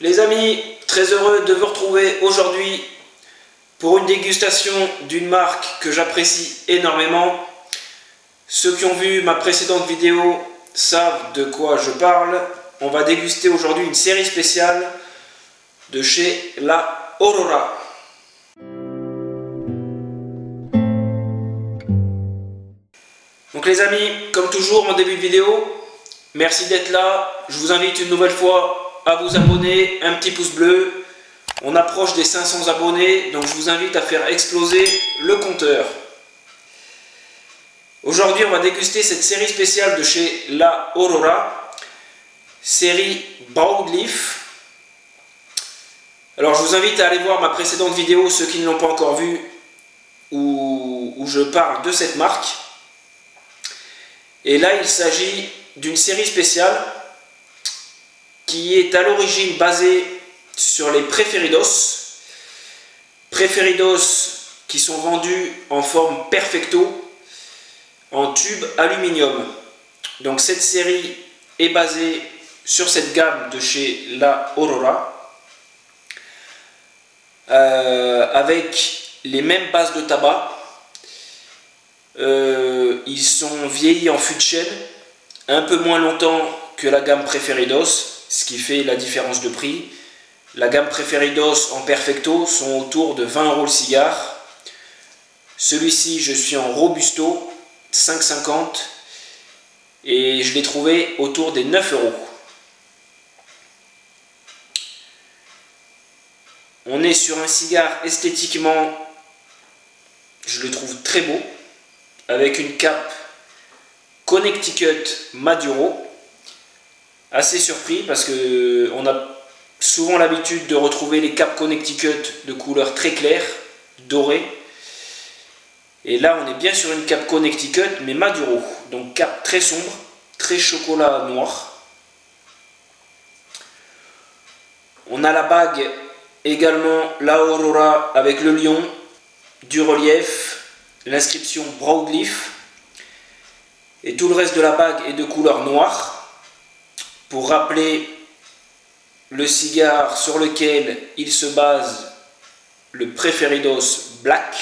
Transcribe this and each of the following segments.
Les amis, très heureux de vous retrouver aujourd'hui pour une dégustation d'une marque que j'apprécie énormément. Ceux qui ont vu ma précédente vidéo savent de quoi je parle. On va déguster aujourd'hui une série spéciale de chez La Aurora. Donc les amis, comme toujours en début de vidéo, merci d'être là. Je vous invite une nouvelle fois à vous abonner, un petit pouce bleu. On approche des 500 abonnés, donc je vous invite à faire exploser le compteur. Aujourd'hui, on va déguster cette série spéciale de chez La Aurora, série Broadleaf. Alors je vous invite à aller voir ma précédente vidéo, ceux qui ne l'ont pas encore vue, où je parle de cette marque. Et là, il s'agit d'une série spéciale qui est à l'origine basée sur les Preferidos. Preferidos qui sont vendus en forme perfecto, en tube aluminium. Donc cette série est basée sur cette gamme de chez La Aurora, avec les mêmes bases de tabac. Ils sont vieillis en fût de chêne, un peu moins longtemps que la gamme Preferidos, ce qui fait la différence de prix. La gamme Preferidos en perfecto sont autour de 20 € le cigare. Celui-ci, je suis en Robusto, 5,50 et je l'ai trouvé autour des 9 €. On est sur un cigare esthétiquement, je le trouve très beau, avec une cape Connecticut Maduro. Assez surpris parce que on a souvent l'habitude de retrouver les capes Connecticut de couleur très claire, dorée. Et là, on est bien sur une cape Connecticut, mais Maduro. Donc cape très sombre, très chocolat noir. On a la bague également La Aurora avec le lion, du relief, l'inscription Broadleaf. Et tout le reste de la bague est de couleur noire, pour rappeler le cigare sur lequel il se base, le Preferidos Black.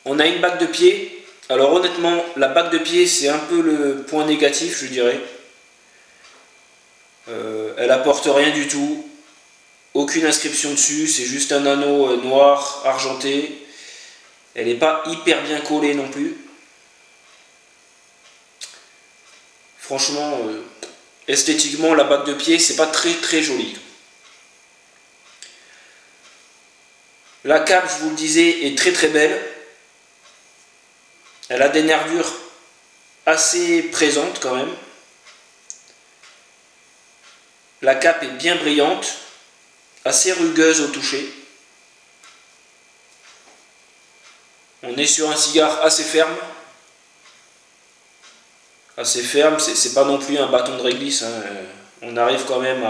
On a une bague de pied. Alors honnêtement, la bague de pied, c'est un peu le point négatif, je dirais. Elle apporte rien du tout. Aucune inscription dessus, c'est juste un anneau noir argenté. Elle n'est pas hyper bien collée non plus. Franchement, esthétiquement, la bague de pied, c'est pas très joli. La cape, je vous le disais, est très belle. Elle a des nervures assez présentes quand même. La cape est bien brillante, assez rugueuse au toucher. On est sur un cigare assez ferme. Assez ferme, c'est pas non plus un bâton de réglisse, hein. On arrive quand même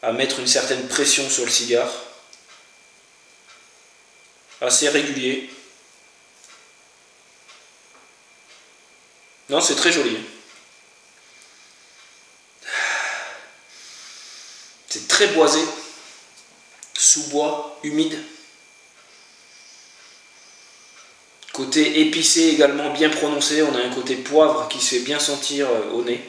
à mettre une certaine pression sur le cigare. Assez régulier. Non, c'est très joli. C'est très boisé, sous-bois, humide. Côté épicé également bien prononcé, on a un côté poivre qui se fait bien sentir au nez.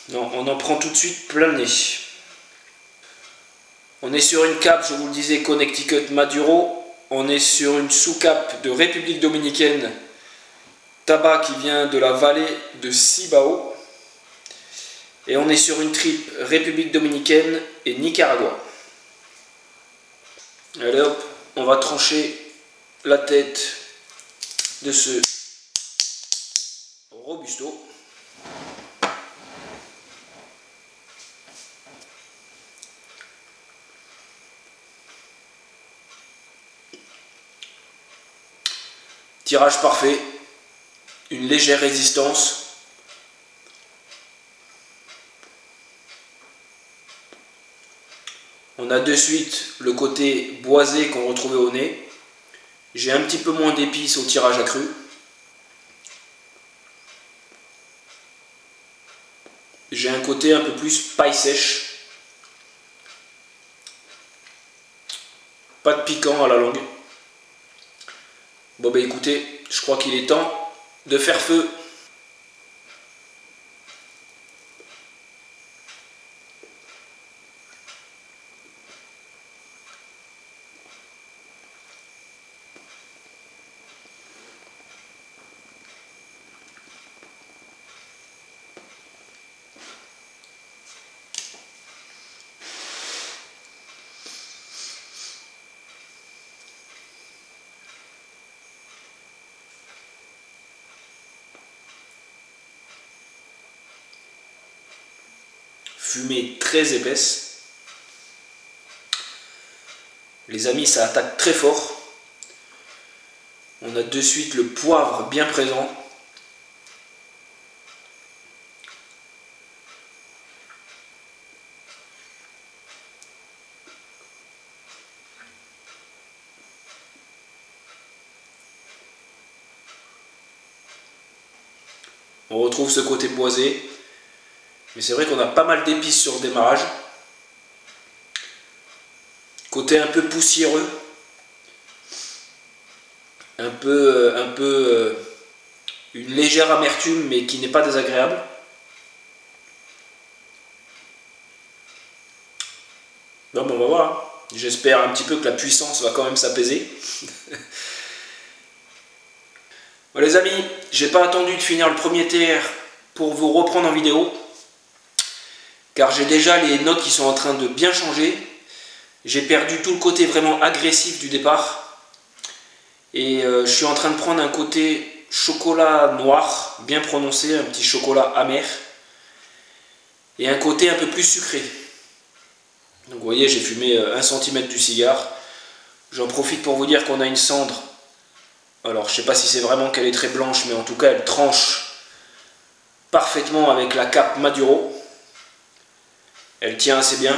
Non, on en prend tout de suite plein le nez. On est sur une cape, je vous le disais, Connecticut Maduro. On est sur une sous-cape de République Dominicaine, tabac qui vient de la vallée de Cibao. Et on est sur une triple République Dominicaine et Nicaragua. Allez hop, on va trancher la tête de ce Robusto. Tirage parfait, une légère résistance. On a de suite le côté boisé qu'on retrouvait au nez. J'ai un petit peu moins d'épices au tirage accru. j'ai un côté un peu plus paille sèche. Pas de piquant à la longue. Bon bah écoutez, je crois qu'il est temps de faire feu. Fumée très épaisse. Les amis, ça attaque très fort. On a de suite le poivre bien présent. On retrouve ce côté boisé. Mais c'est vrai qu'on a pas mal d'épices sur le démarrage. Côté un peu poussiéreux. Une légère amertume, mais qui n'est pas désagréable. Bon, ben on va voir. J'espère un petit peu que la puissance va quand même s'apaiser. Bon, les amis, j'ai pas attendu de finir le premier TR pour vous reprendre en vidéo. Car j'ai déjà les notes qui sont en train de bien changer. J'ai perdu tout le côté vraiment agressif du départ. Et je suis en train de prendre un côté chocolat noir, bien prononcé, un petit chocolat amer. Et un côté un peu plus sucré. Donc vous voyez, j'ai fumé 1 cm du cigare. J'en profite pour vous dire qu'on a une cendre. Alors je ne sais pas si c'est vraiment qu'elle est très blanche, mais en tout cas elle tranche parfaitement avec la cape Maduro. Elle tient assez bien.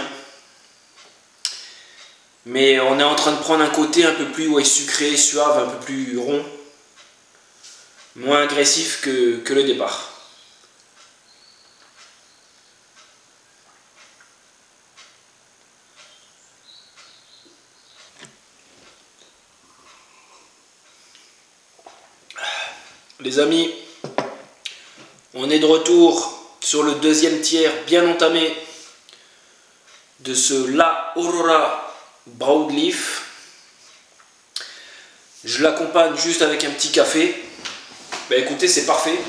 Mais on est en train de prendre un côté un peu plus sucré, suave, un peu plus rond. Moins agressif que le départ. Les amis, on est de retour sur le deuxième tiers bien entamé de ce La Aurora Broadleaf. Je l'accompagne juste avec un petit café. Ben écoutez, c'est parfait.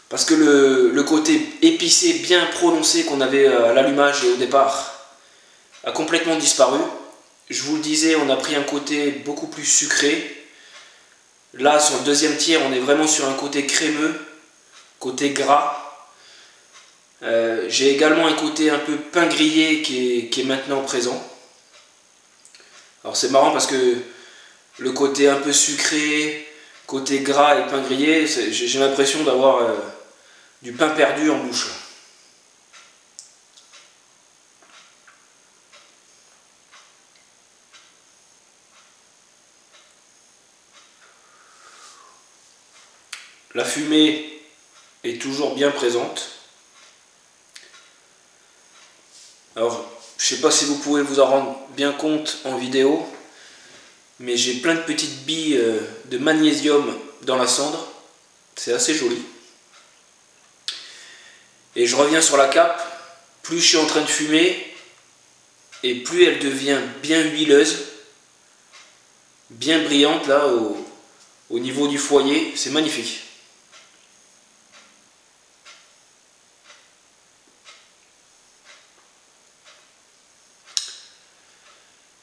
Parce que le côté épicé bien prononcé qu'on avait à l'allumage et au départ a complètement disparu. Je vous le disais, on a pris un côté beaucoup plus sucré. Là, sur le deuxième tiers, on est vraiment sur un côté crémeux, côté gras. J'ai également un côté un peu pain grillé qui est maintenant présent. Alors c'est marrant parce que le côté un peu sucré, côté gras et pain grillé, j'ai l'impression d'avoir du pain perdu en bouche. La fumée est toujours bien présente. Alors, je ne sais pas si vous pouvez vous en rendre bien compte en vidéo, mais j'ai plein de petites billes de magnésium dans la cendre. C'est assez joli. Et je reviens sur la cape. Plus je suis en train de fumer, et plus elle devient bien huileuse, bien brillante là au niveau du foyer. C'est magnifique.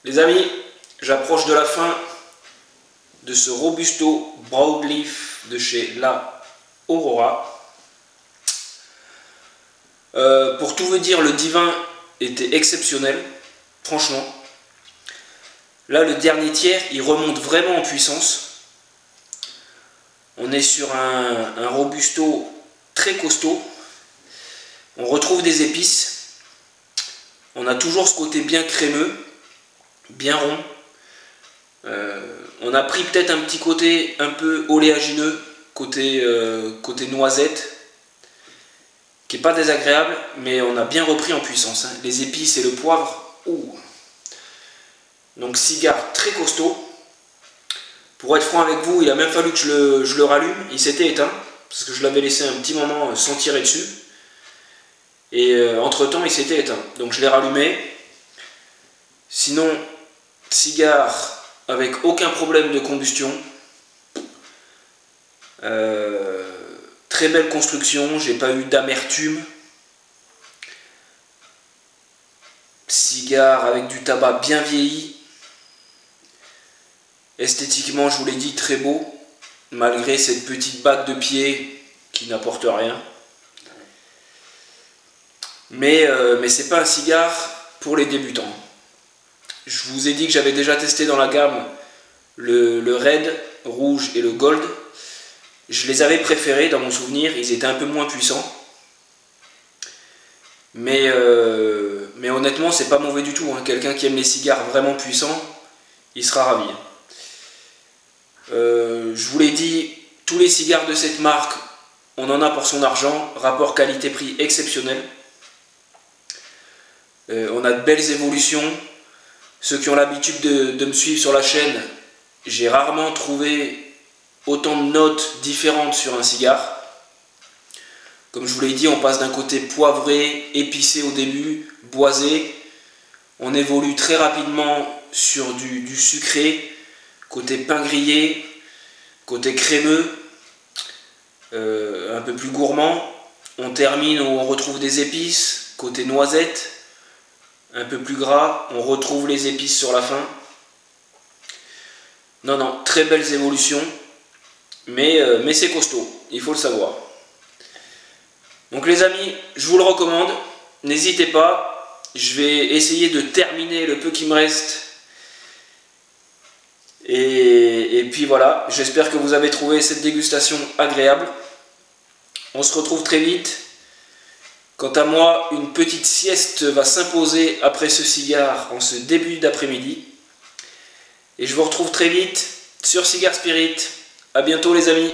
Les amis, j'approche de la fin de ce Robusto Broadleaf de chez La Aurora. Pour tout vous dire, le divin était exceptionnel, franchement. Là, le dernier tiers, il remonte vraiment en puissance. On est sur un Robusto très costaud. On retrouve des épices. On a toujours ce côté bien crémeux, bien rond. On a pris peut-être un petit côté un peu oléagineux, côté noisette. qui n'est pas désagréable, mais on a bien repris en puissance, hein. Les épices et le poivre, ouh. Donc cigare très costaud. Pour être franc avec vous, il a même fallu que je le rallume, il s'était éteint, parce que je l'avais laissé un petit moment sans tirer dessus. Et entre temps il s'était éteint, donc je l'ai rallumé. Sinon, cigare avec aucun problème de combustion. Très belle construction, j'ai pas eu d'amertume. Cigare avec du tabac bien vieilli. Esthétiquement, je vous l'ai dit, très beau, malgré cette petite bague de pied qui n'apporte rien. Mais c'est pas un cigare pour les débutants. Je vous ai dit que j'avais déjà testé dans la gamme le Red, rouge et le Gold. Je les avais préférés dans mon souvenir, ils étaient un peu moins puissants. Mais honnêtement, c'est pas mauvais du tout, hein. Quelqu'un qui aime les cigares vraiment puissants, il sera ravi. Je vous l'ai dit, tous les cigares de cette marque, on en a pour son argent, rapport qualité-prix exceptionnel. On a de belles évolutions. Ceux qui ont l'habitude de me suivre sur la chaîne, j'ai rarement trouvé autant de notes différentes sur un cigare. Comme je vous l'ai dit, on passe d'un côté poivré, épicé au début, boisé. On évolue très rapidement sur du sucré, côté pain grillé, côté crémeux, un peu plus gourmand. On termine où on retrouve des épices, côté noisette, un peu plus gras. On retrouve les épices sur la fin. Non, très belles évolutions, mais c'est costaud, il faut le savoir. Donc les amis, je vous le recommande, n'hésitez pas, je vais essayer de terminer le peu qui me reste. Et puis voilà, j'espère que vous avez trouvé cette dégustation agréable. On se retrouve très vite. Quant à moi, une petite sieste va s'imposer après ce cigare en ce début d'après-midi. Et je vous retrouve très vite sur Cigar Spirit. A bientôt les amis.